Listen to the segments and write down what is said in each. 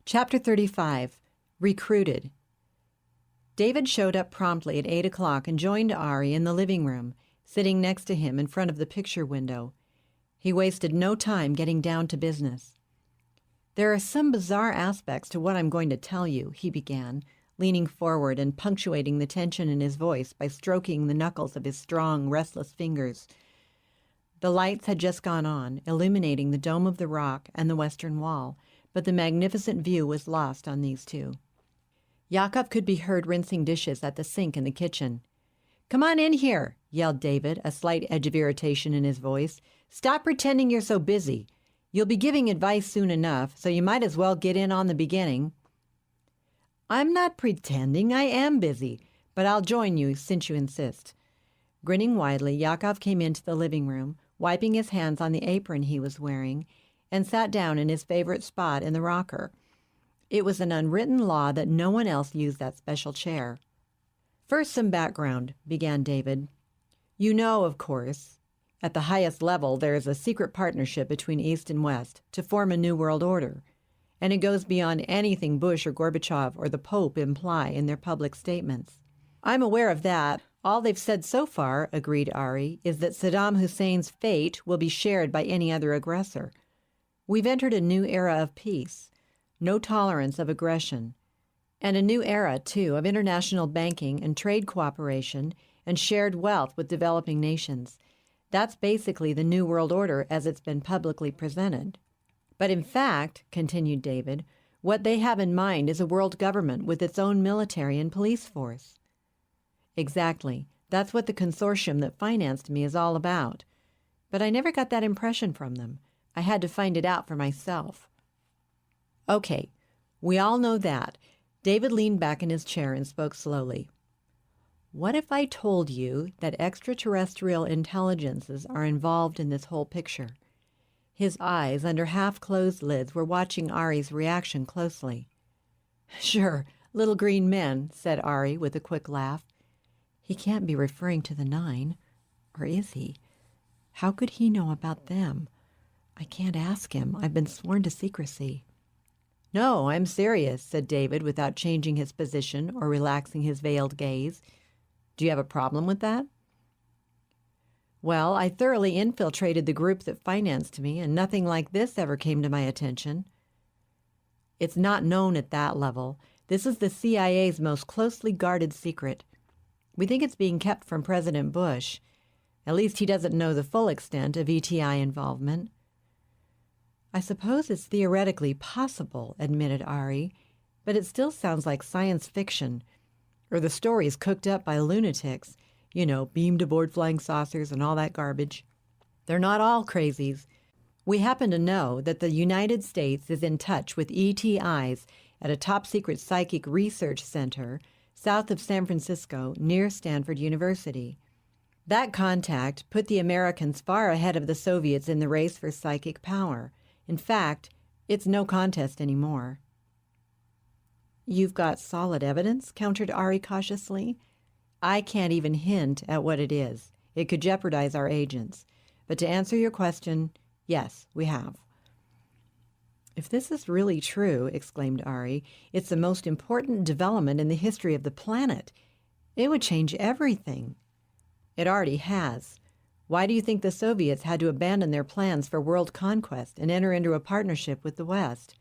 Chapter 35. Recruited. David showed up promptly at 8 o'clock and joined Ari in the living room, sitting next to him in front of the picture window. He wasted no time getting down to business. "There are some bizarre aspects to what I'm going to tell you," he began, leaning forward and punctuating the tension in his voice by stroking the knuckles of his strong, restless fingers. The lights had just gone on, illuminating the dome of the rock and the western wall, but the magnificent view was lost on these two. Yakov could be heard rinsing dishes at the sink in the kitchen. "Come on in here," yelled David, a slight edge of irritation in his voice. "Stop pretending you're so busy. You'll be giving advice soon enough, so you might as well get in on the beginning." "I'm not pretending. I am busy, but I'll join you since you insist." Grinning widely, Yakov came into the living room, wiping his hands on the apron he was wearing, and sat down in his favorite spot in the rocker. It was an unwritten law that no one else used that special chair. "First, some background," began David. "You know, of course, at the highest level there is a secret partnership between East and West to form a new world order, and it goes beyond anything Bush or Gorbachev or the Pope imply in their public statements." "I'm aware of that. All they've said so far," agreed Ari, "is that Saddam Hussein's fate will be shared by any other aggressor. We've entered a new era of peace, no tolerance of aggression, and a new era, too, of international banking and trade cooperation and shared wealth with developing nations. That's basically the New World Order as it's been publicly presented. But in fact," continued David, "what they have in mind is a world government with its own military and police force." "Exactly. That's what the consortium that financed me is all about. But I never got that impression from them. I had to find it out for myself." "Okay, we all know that." David leaned back in his chair and spoke slowly. "What if I told you that extraterrestrial intelligences are involved in this whole picture?" His eyes, under half-closed lids, were watching Ari's reaction closely. "Sure, little green men," said Ari with a quick laugh. "He can't be referring to the 9, or is he? How could he know about them? I can't ask him. I've been sworn to secrecy." "No, I'm serious," said David without changing his position or relaxing his veiled gaze. "Do you have a problem with that?" "Well, I thoroughly infiltrated the group that financed me, and nothing like this ever came to my attention." "It's not known at that level. This is the CIA's most closely guarded secret. We think it's being kept from President Bush. At least he doesn't know the full extent of ETI involvement." "I suppose it's theoretically possible," admitted Ari, "but it still sounds like science fiction, or the stories cooked up by lunatics, beamed aboard flying saucers and all that garbage. They're not all crazies. We happen to know that the United States is in touch with ETIs at a top-secret psychic research center south of San Francisco near Stanford University. That contact put the Americans far ahead of the Soviets in the race for psychic power. In fact, it's no contest anymore." "You've got solid evidence?" countered Ari cautiously. "I can't even hint at what it is. It could jeopardize our agents. But to answer your question, yes, we have." "If this is really true," exclaimed Ari, "it's the most important development in the history of the planet. It would change everything." "It already has. Why do you think the Soviets had to abandon their plans for world conquest and enter into a partnership with the West?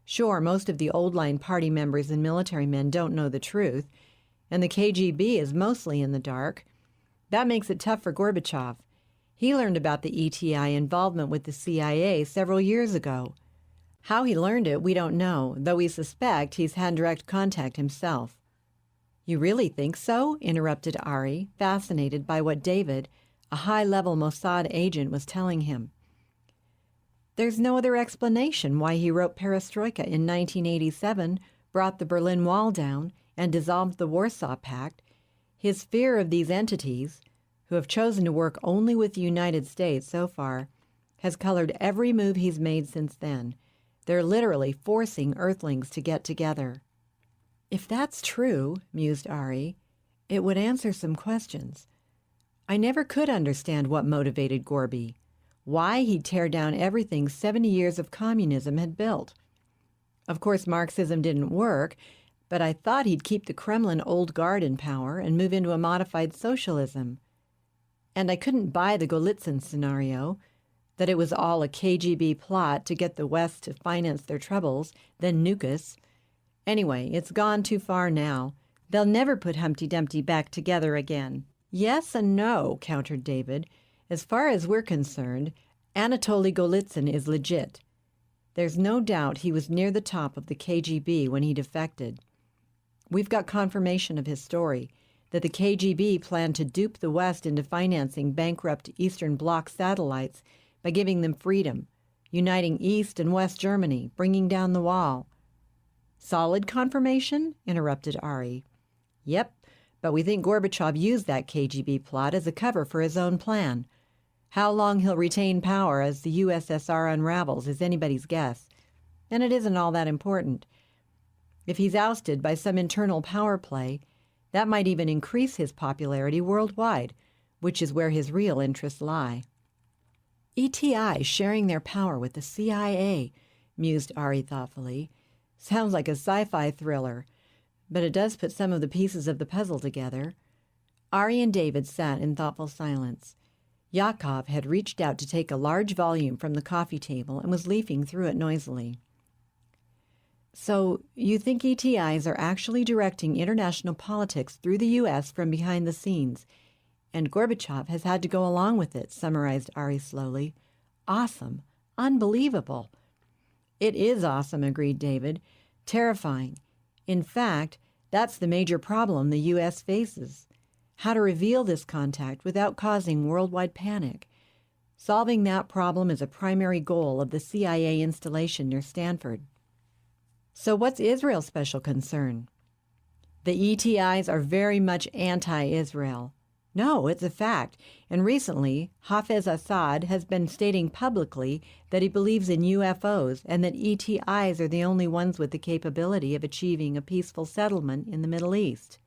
Sure, most of the old-line party members and military men don't know the truth, and the KGB is mostly in the dark. That makes it tough for Gorbachev. He learned about the ETI involvement with the CIA several years ago. How he learned it, we don't know, though we suspect he's had direct contact himself." "You really think so?" interrupted Ari, fascinated by what David, a high-level Mossad agent, was telling him. "There's no other explanation why he wrote Perestroika in 1987, brought the Berlin Wall down, and dissolved the Warsaw Pact. His fear of these entities, who have chosen to work only with the United States so far, has colored every move he's made since then. They're literally forcing Earthlings to get together." "If that's true," mused Ari, "it would answer some questions. I never could understand what motivated Gorby, why he'd tear down everything 70 years of communism had built. Of course, Marxism didn't work, but I thought he'd keep the Kremlin old guard in power and move into a modified socialism. And I couldn't buy the Golitsyn scenario, that it was all a KGB plot to get the West to finance their troubles, then nuke us. Anyway, it's gone too far now. They'll never put Humpty Dumpty back together again. Yes and no, countered David. As far as we're concerned, Anatoly Golitsyn is legit. There's no doubt he was near the top of the KGB when he defected. We've got confirmation of his story, that the KGB planned to dupe the West into financing bankrupt Eastern Bloc satellites by giving them freedom, uniting East and West Germany, bringing down the wall. Solid confirmation? Interrupted Ari. Yep, but we think Gorbachev used that KGB plot as a cover for his own plan. How long he'll retain power as the USSR unravels is anybody's guess, and it isn't all that important. If he's ousted by some internal power play, that might even increase his popularity worldwide, which is where his real interests lie. ETI sharing their power with the CIA, mused Ari thoughtfully. Sounds like a sci-fi thriller, but it does put some of the pieces of the puzzle together. Ari and David sat in thoughtful silence. Yakov had reached out to take a large volume from the coffee table and was leafing through it noisily. So, you think ETIs are actually directing international politics through the U.S. from behind the scenes, and Gorbachev has had to go along with it, summarized Ari slowly. Awesome. Unbelievable. It is awesome, agreed David. Terrifying. In fact, that's the major problem the U.S. faces. How to reveal this contact without causing worldwide panic. Solving that problem is a primary goal of the CIA installation near Stanford. So what's Israel's special concern? The ETIs are very much anti-Israel. No, it's a fact. And recently, Hafez Assad has been stating publicly that he believes in UFOs and that ETIs are the only ones with the capability of achieving a peaceful settlement in the Middle East.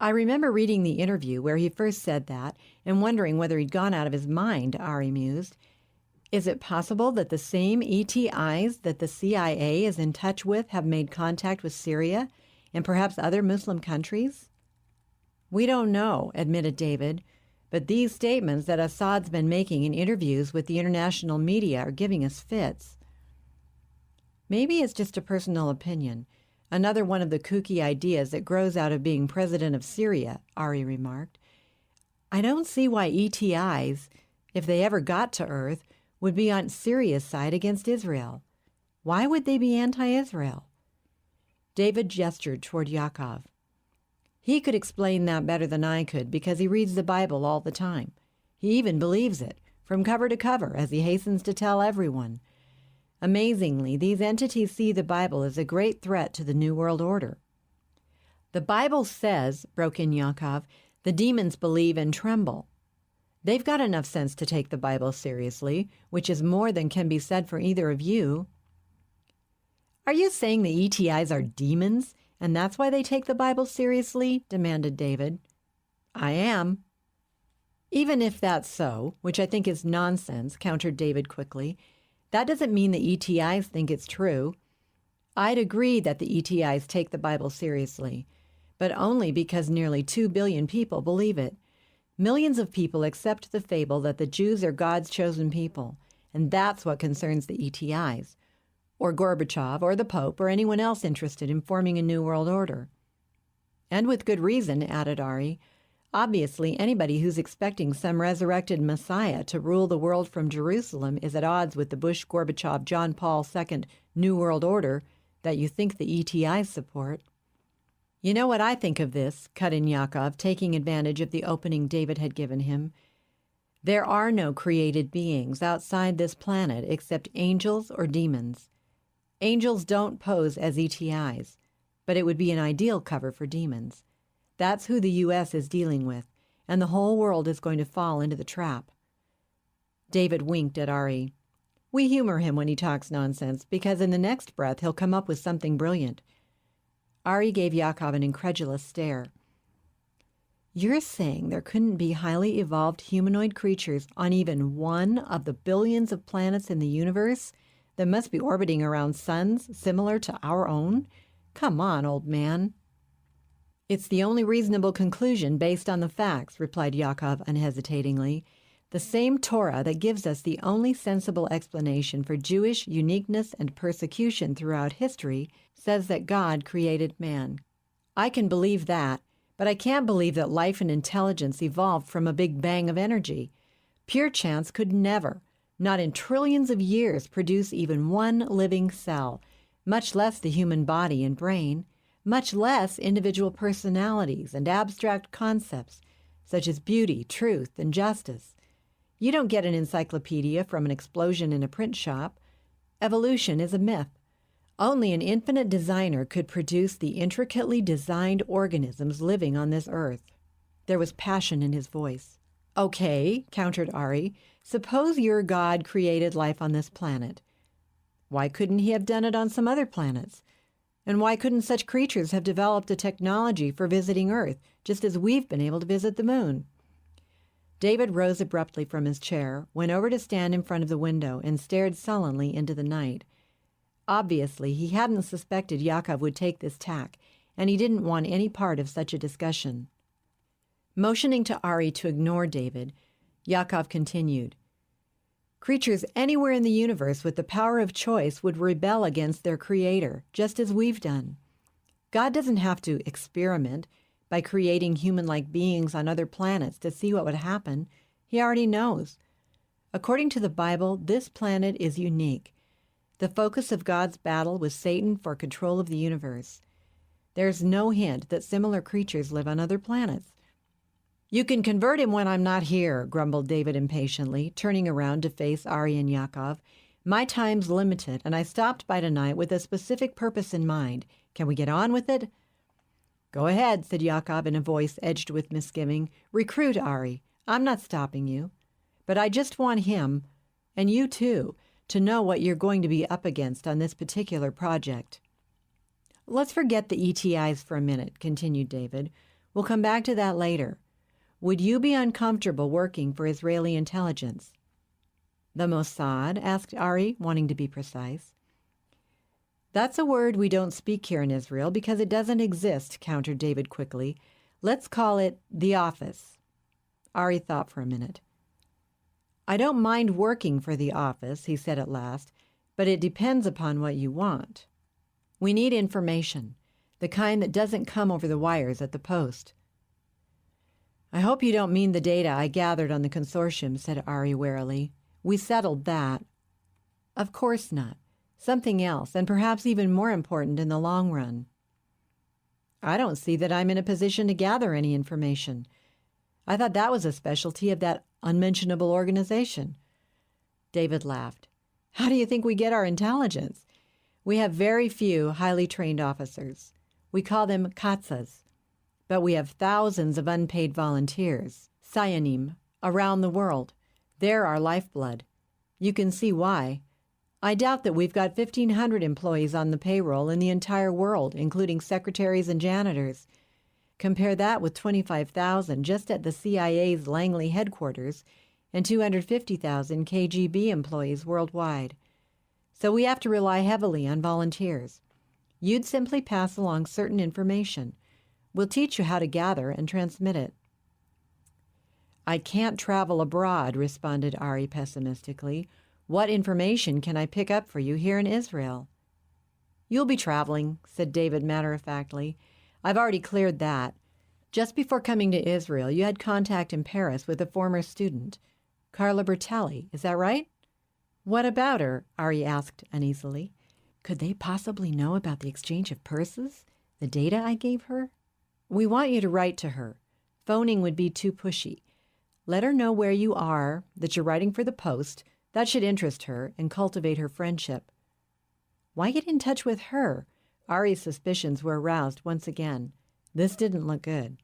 I remember reading the interview where he first said that and wondering whether he'd gone out of his mind, Ari mused. Is it possible that the same ETIs that the CIA is in touch with have made contact with Syria and perhaps other Muslim countries? We don't know, admitted David, but these statements that Assad's been making in interviews with the international media are giving us fits. Maybe it's just a personal opinion, another one of the kooky ideas that grows out of being president of Syria, Ari remarked. I don't see why ETIs, if they ever got to Earth, would be on Syria's side against Israel. Why would they be anti-Israel? David gestured toward Yakov. He could explain that better than I could because he reads the Bible all the time. He even believes it, from cover to cover, as he hastens to tell everyone. Amazingly, these entities see the Bible as a great threat to the New World Order. The Bible says, broke in Yakov, the demons believe and tremble. They've got enough sense to take the Bible seriously, which is more than can be said for either of you. Are you saying the ETIs are demons, and that's why they take the Bible seriously? Demanded David. I am. Even if that's so, which I think is nonsense, countered David quickly, that doesn't mean the ETIs think it's true. I'd agree that the ETIs take the Bible seriously, but only because nearly 2 billion people believe it. Millions of people accept the fable that the Jews are God's chosen people, and that's what concerns the ETIs, or Gorbachev, or the Pope, or anyone else interested in forming a new world order. And with good reason, added Ari. Obviously, anybody who's expecting some resurrected Messiah to rule the world from Jerusalem is at odds with the Bush-Gorbachev-John Paul II New World Order that you think the ETIs support. You know what I think of this, cut in Yakov, taking advantage of the opening David had given him. There are no created beings outside this planet except angels or demons. Angels don't pose as ETIs, but it would be an ideal cover for demons. That's who the U.S. is dealing with, and the whole world is going to fall into the trap. David winked at Ari. We humor him when he talks nonsense, because in the next breath he'll come up with something brilliant. Ari gave Yakov an incredulous stare. You're saying there couldn't be highly evolved humanoid creatures on even one of the billions of planets in the universe? that must be orbiting around suns similar to our own? Come on, old man. It's the only reasonable conclusion based on the facts, replied Yakov unhesitatingly. The same Torah that gives us the only sensible explanation for Jewish uniqueness and persecution throughout history says that God created man. I can believe that, but I can't believe that life and intelligence evolved from a big bang of energy. Pure chance could never, not in trillions of years, produce even one living cell, much less the human body and brain, much less individual personalities and abstract concepts such as beauty, truth, and justice. You don't get an encyclopedia from an explosion in a print shop. Evolution is a myth. Only an infinite designer could produce the intricately designed organisms living on this earth. There was passion in his voice. Okay, countered Ari, suppose your God created life on this planet. Why couldn't he have done it on some other planets? And why couldn't such creatures have developed a technology for visiting Earth, just as we've been able to visit the moon? David rose abruptly from his chair, went over to stand in front of the window, and stared sullenly into the night. Obviously, he hadn't suspected Yakov would take this tack, and he didn't want any part of such a discussion. Motioning to Ari to ignore David, Yakov continued, Creatures anywhere in the universe with the power of choice would rebel against their creator, just as we've done. God doesn't have to experiment by creating human-like beings on other planets to see what would happen. He already knows. According to the Bible, this planet is unique, the focus of God's battle with Satan for control of the universe. There's no hint that similar creatures live on other planets. You can convert him when I'm not here, grumbled David impatiently, turning around to face Ari and Yakov. My time's limited, and I stopped by tonight with a specific purpose in mind. Can we get on with it? Go ahead, said Yakov in a voice edged with misgiving. Recruit Ari. I'm not stopping you. But I just want him, and you too, to know what you're going to be up against on this particular project. Let's forget the ETIs for a minute, continued David. We'll come back to that later. Would you be uncomfortable working for Israeli intelligence? The Mossad? Asked Ari, wanting to be precise. That's a word we don't speak here in Israel because it doesn't exist, countered David quickly. Let's call it the office. Ari thought for a minute. I don't mind working for the office, he said at last, but it depends upon what you want. We need information, the kind that doesn't come over the wires at the post. I hope you don't mean the data I gathered on the consortium, said Ari warily. We settled that. Of course not. Something else, and perhaps even more important in the long run. I don't see that I'm in a position to gather any information. I thought that was a specialty of that unmentionable organization. David laughed. How do you think we get our intelligence? We have very few highly trained officers. We call them katzas. But we have thousands of unpaid volunteers, Sayanim, around the world. They're our lifeblood. You can see why. I doubt that we've got 1,500 employees on the payroll in the entire world, including secretaries and janitors. Compare that with 25,000 just at the CIA's Langley headquarters and 250,000 KGB employees worldwide. So we have to rely heavily on volunteers. You'd simply pass along certain information. We'll teach you how to gather and transmit it. I can't travel abroad, responded Ari pessimistically. What information can I pick up for you here in Israel? You'll be traveling, said David matter-of-factly. I've already cleared that. Just before coming to Israel, you had contact in Paris with a former student, Carla Bertelli. Is that right? What about her? Ari asked uneasily. Could they possibly know about the exchange of purses? The data I gave her? We want you to write to her. Phoning would be too pushy. Let her know where you are, that you're writing for the Post. That should interest her and cultivate her friendship. Why get in touch with her? Ari's suspicions were aroused once again. This didn't look good.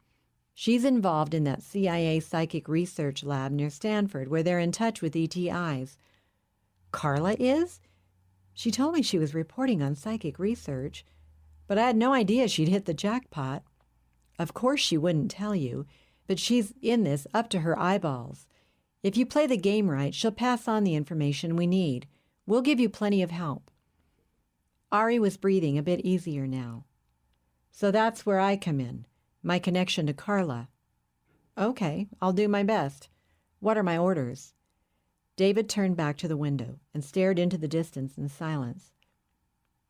She's involved in that CIA psychic research lab near Stanford where they're in touch with ETIs. Carla is? She told me she was reporting on psychic research, but I had no idea she'd hit the jackpot. Of course she wouldn't tell you, but she's in this up to her eyeballs. If you play the game right, she'll pass on the information we need. We'll give you plenty of help." Ari was breathing a bit easier now. "So that's where I come in, my connection to Carla." "Okay, I'll do my best. What are my orders?" David turned back to the window and stared into the distance in silence.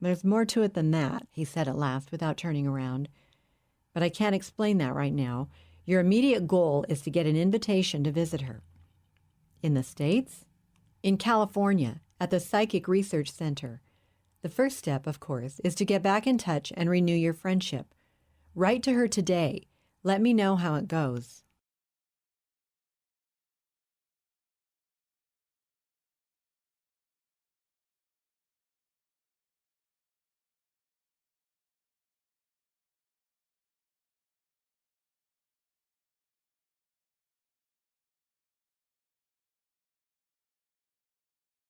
"There's more to it than that," he said at last without turning around. "But I can't explain that right now. Your immediate goal is to get an invitation to visit her." "In the States?" "In California, at the Psychic Research Center. The first step, of course, is to get back in touch and renew your friendship. Write to her today. Let me know how it goes."